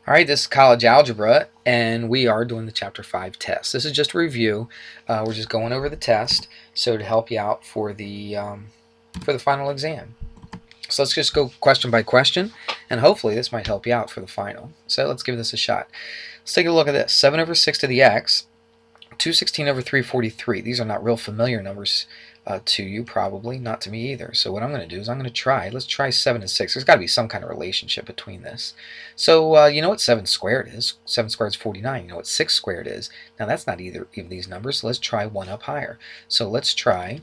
All right, this is college algebra, and we are doing the Chapter 5 test. This is just a review. We're just going over the test, so to help you out for the final exam. So let's just go question by question, and hopefully this might help you out for the final. So let's give this a shot. Let's take a look at this. 7 over 6 to the x, 216 over 343. These are not real familiar numbers to you, probably. Not to me either. So what I'm going to do is I'm going to try. Let's try 7 and 6. There's got to be some kind of relationship between this. So you know what 7 squared is? 7 squared is 49. You know what 6 squared is? Now that's not either of these numbers. So let's try one up higher. So let's try,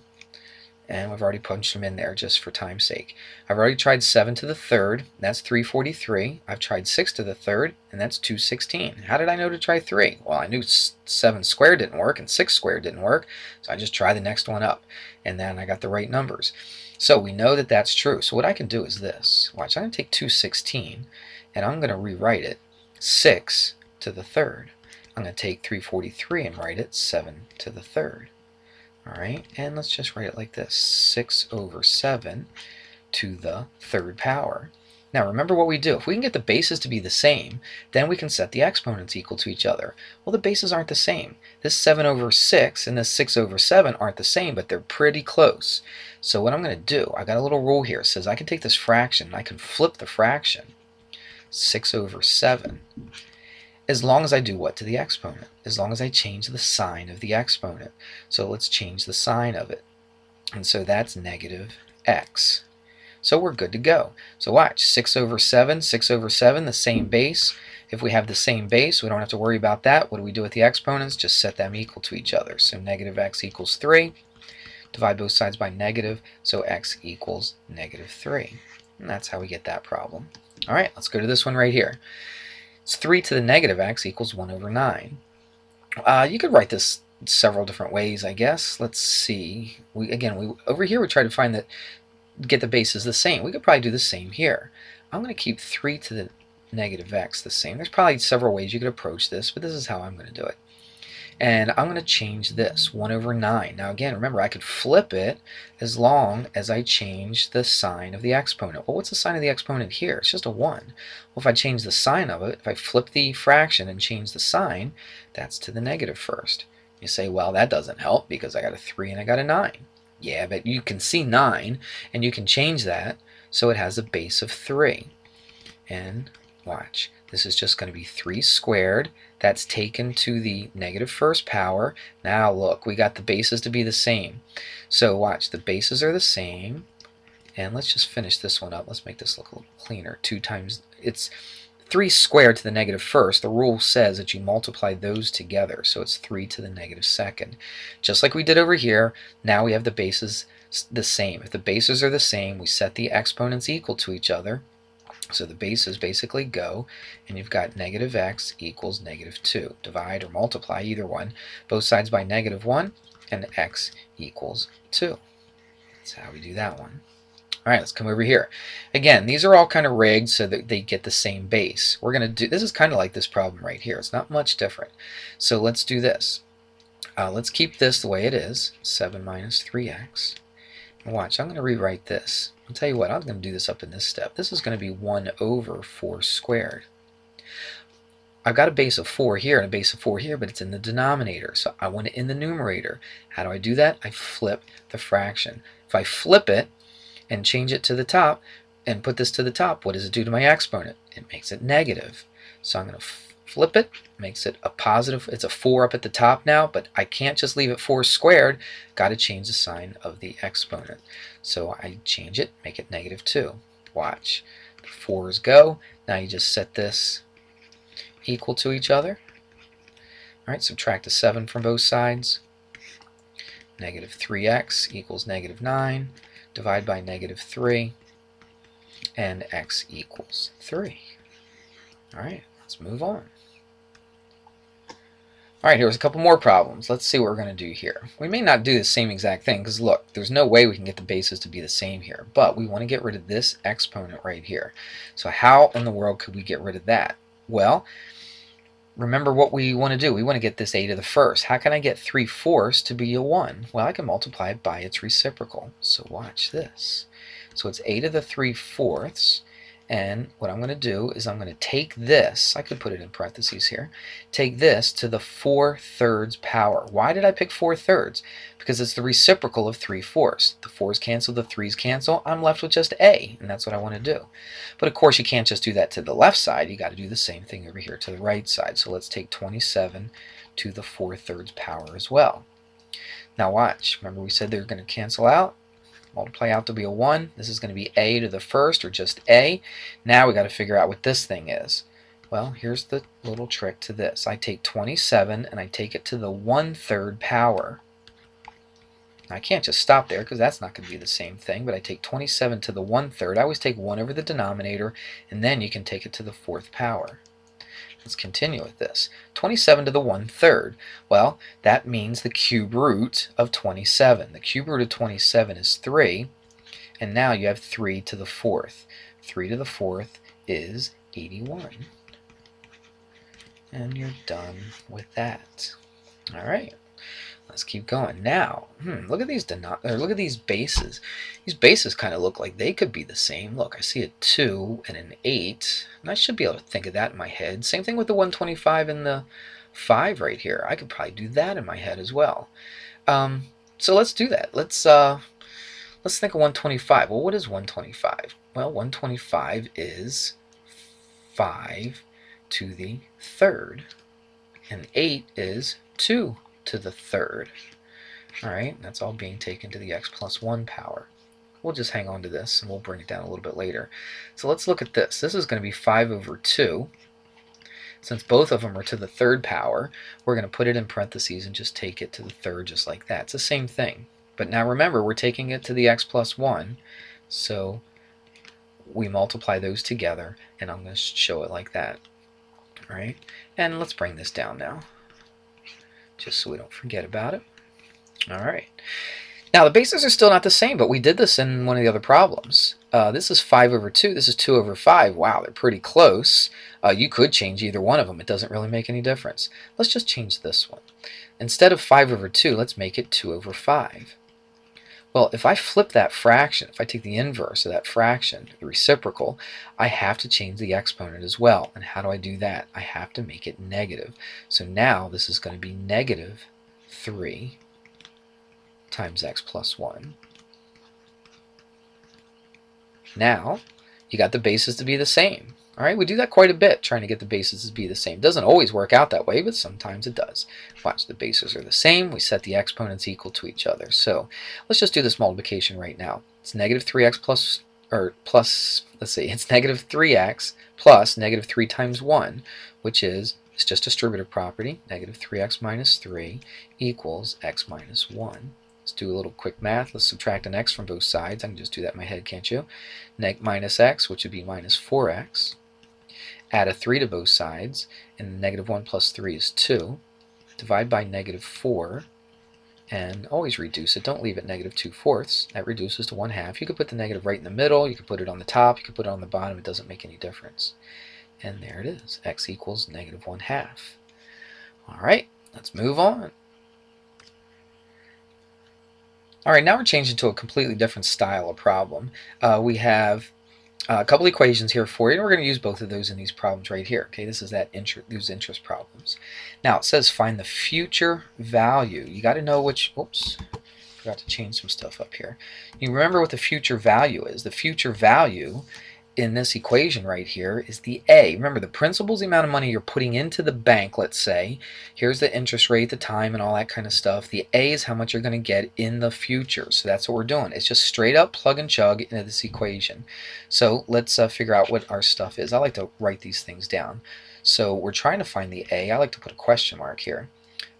and we've already punched them in there just for time's sake. I've already tried 7 to the third, that's 343. I've tried 6 to the third, and that's 216. How did I know to try 3? Well, I knew 7 squared didn't work and 6 squared didn't work, so I just tried the next one up, and then I got the right numbers. So we know that that's true. So what I can do is this. Watch, I'm going to take 216, and I'm going to rewrite it 6 to the third. I'm going to take 343 and write it 7 to the third. Alright, and let's just write it like this. 6 over 7 to the third power. Now remember what we do. If we can get the bases to be the same, then we can set the exponents equal to each other. Well, the bases aren't the same. This 7 over 6 and this 6 over 7 aren't the same, but they're pretty close. So what I'm going to do, I got a little rule here. It says I can take this fraction and I can flip the fraction. 6 over 7. As long as I do what to the exponent? As long as I change the sign of the exponent. So let's change the sign of it. And so that's negative x. So we're good to go. So watch, 6 over 7, 6 over 7, the same base. If we have the same base, we don't have to worry about that. What do we do with the exponents? Just set them equal to each other. So negative x equals 3. Divide both sides by negative, so x equals negative 3. And that's how we get that problem. All right, let's go to this one right here. It's 3 to the negative x equals 1 over 9. You could write this several different ways, I guess. Let's see. Over here we try to find get the bases the same. We could probably do the same here. I'm going to keep 3 to the negative x the same. There's probably several ways you could approach this, but this is how I'm going to do it. And I'm going to change this, 1 over 9. Now again, remember, I could flip it as long as I change the sign of the exponent. Well, what's the sign of the exponent here? It's just a 1. Well, if I change the sign of it, if I flip the fraction and change the sign, that's to the negative first. You say, well, that doesn't help because I got a 3 and I got a 9. Yeah, but you can see 9, and you can change that so it has a base of 3. And watch, this is just going to be 3 squared. That's taken to the negative first power. Now look, we got the bases to be the same. So watch, the bases are the same. And let's just finish this one up. Let's make this look a little cleaner. 2 times, it's 3 squared to the negative first. The rule says that you multiply those together. So it's 3 to the negative second. Just like we did over here, now we have the bases the same. If the bases are the same, we set the exponents equal to each other. So the bases basically go, and you've got negative x equals negative 2. Divide or multiply, either one, both sides by negative 1, and x equals 2. That's how we do that one. All right, let's come over here. Again, these are all kind of rigged so that they get the same base. We're going to do, this is kind of like this problem right here. It's not much different. So let's do this. Let's keep this the way it is, 7 minus 3x. And watch, I'm going to rewrite this. I'll tell you what, I'm going to do this up in this step. This is going to be 1 over 4 squared. I've got a base of 4 here and a base of 4 here, but it's in the denominator, so I want it in the numerator. How do I do that? I flip the fraction. If I flip it and change it to the top and put this to the top, what does it do to my exponent? It makes it negative. So I'm going to flip it, makes it a positive. It's a 4 up at the top now, but I can't just leave it 4 squared. Got to change the sign of the exponent. So I change it, make it negative 2. Watch. The 4's go. Now you just set this equal to each other. All right, subtract a 7 from both sides. Negative 3x equals negative 9. Divide by negative 3. And x equals 3. All right, let's move on. All right, here's a couple more problems. Let's see what we're going to do here. We may not do the same exact thing because look, there's no way we can get the bases to be the same here, but we want to get rid of this exponent right here. So how in the world could we get rid of that? Well, remember what we want to do. We want to get this a to the first. How can I get 3/4 to be a 1? Well, I can multiply it by its reciprocal. So watch this. So it's a to the 3/4, And what I'm going to do is I'm going to take this, I could put it in parentheses here, take this to the 4/3 power. Why did I pick 4/3? Because it's the reciprocal of 3/4. The 4's cancel, the 3's cancel, I'm left with just a, and that's what I want to do. But of course you can't just do that to the left side, you got to do the same thing over here to the right side. So let's take 27 to the 4/3 power as well. Now watch, remember we said they're going to cancel out? Multiply out to be a 1. This is going to be a to the first, or just a. Now we got to figure out what this thing is. Well, here's the little trick to this. I take 27 and I take it to the 1/3 power. Now, I can't just stop there because that's not going to be the same thing, but I take 27 to the 1/3. I always take 1 over the denominator, and then you can take it to the 4th power. Let's continue with this. 27 to the 1/3. Well, that means the cube root of 27. The cube root of 27 is 3, and now you have 3 to the 4th. 3 to the 4th is 81. And you're done with that. All right. Let's keep going. Now, look at these look at these bases. These bases kind of look like they could be the same. Look, I see a 2 and an 8, and I should be able to think of that in my head. Same thing with the 125 and the 5 right here. I could probably do that in my head as well. So let's do that. Let's think of 125. Well, what is 125? Well, 125 is 5 to the 3rd, and 8 is 2 to the 3rd. Alright, that's all being taken to the x plus 1 power. We'll just hang on to this and we'll bring it down a little bit later. So let's look at this. This is going to be 5 over 2. Since both of them are to the 3rd power, we're going to put it in parentheses and just take it to the 3rd just like that. It's the same thing. But now remember, we're taking it to the x plus 1, so we multiply those together, and I'm going to show it like that. Alright, and let's bring this down now, just so we don't forget about it. Alright. Now the bases are still not the same, but we did this in one of the other problems. This is 5 over 2, this is 2 over 5. Wow, they're pretty close. You could change either one of them. It doesn't really make any difference. Let's just change this one. Instead of 5 over 2, let's make it 2 over 5. Well, if I flip that fraction, if I take the inverse of that fraction, the reciprocal, I have to change the exponent as well. And how do I do that? I have to make it negative. So now this is going to be negative 3 times x plus 1. Now, you got the bases to be the same. All right, we do that quite a bit, trying to get the bases to be the same. Doesn't always work out that way, but sometimes it does. Watch, the bases are the same. We set the exponents equal to each other. So let's just do this multiplication right now. It's negative 3x plus, let's see, it's negative 3x plus negative 3 times 1, which is, it's just distributive property, negative 3x minus 3 equals x minus 1. Let's do a little quick math. Let's subtract an x from both sides. I can just do that in my head, can't you? Minus x, which would be minus 4x. Add a 3 to both sides, and negative 1 plus 3 is 2. Divide by negative 4, and always reduce it. Don't leave it negative 2/4. That reduces to 1/2. You could put the negative right in the middle. You could put it on the top. You could put it on the bottom. It doesn't make any difference. And there it is. X equals negative 1/2. All right, let's move on. All right, now we're changing to a completely different style of problem. We have a couple equations here for you, and we're going to use both of those in these problems right here. Okay, this is those interest problems. Now it says find the future value. You got to know which. Oops, forgot to change some stuff up here. You remember what the future value is. The future value in this equation right here is the A. Remember, the principal is the amount of money you're putting into the bank, let's say. Here's the interest rate, the time, and all that kind of stuff. The A is how much you're going to get in the future. So that's what we're doing. It's just straight up plug and chug into this equation. So let's figure out what our stuff is. I like to write these things down. So we're trying to find the A. I like to put a question mark here.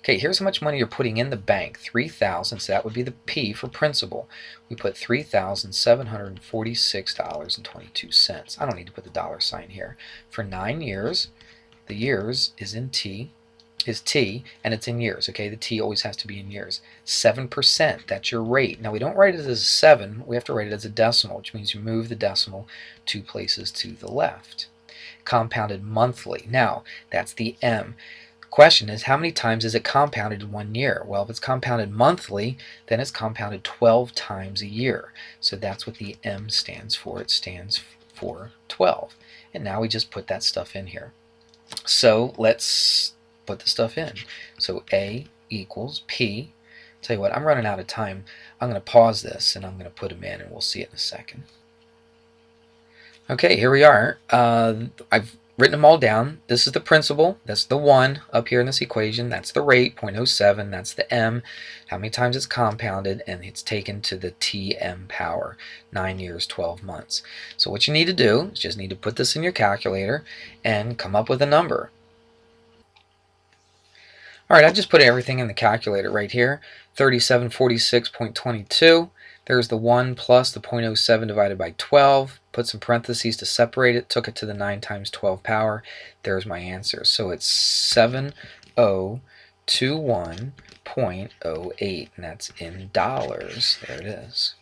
Okay, here's how much money you're putting in the bank, $3,000, so that would be the P for principal. We put $3,746.22. I don't need to put the dollar sign here. For 9 years, the years is T, and it's in years, okay? The T always has to be in years. 7%, that's your rate. Now, we don't write it as 7, we have to write it as a decimal, which means you move the decimal 2 places to the left. Compounded monthly. Now, that's the M. Question is, how many times is it compounded in 1 year? Well, if it's compounded monthly, then it's compounded 12 times a year. So that's what the M stands for. It stands for 12. And now we just put that stuff in here. So let's put the stuff in. So A equals P. Tell you what, I'm running out of time. I'm going to pause this and I'm going to put them in and we'll see it in a second. Okay, here we are. I've written them all down. This is the principal. That's the 1 up here in this equation. That's the rate, 0.07. That's the m, how many times it's compounded, and it's taken to the Tm power, 9 years, 12 months. So what you need to do is just need to put this in your calculator and come up with a number. All right, I just put everything in the calculator right here. 3746.22. There's the 1 plus the 0.07 divided by 12. Put some parentheses to separate it. Took it to the 9 times 12 power. There's my answer. So it's 7021.08, and that's in dollars. There it is.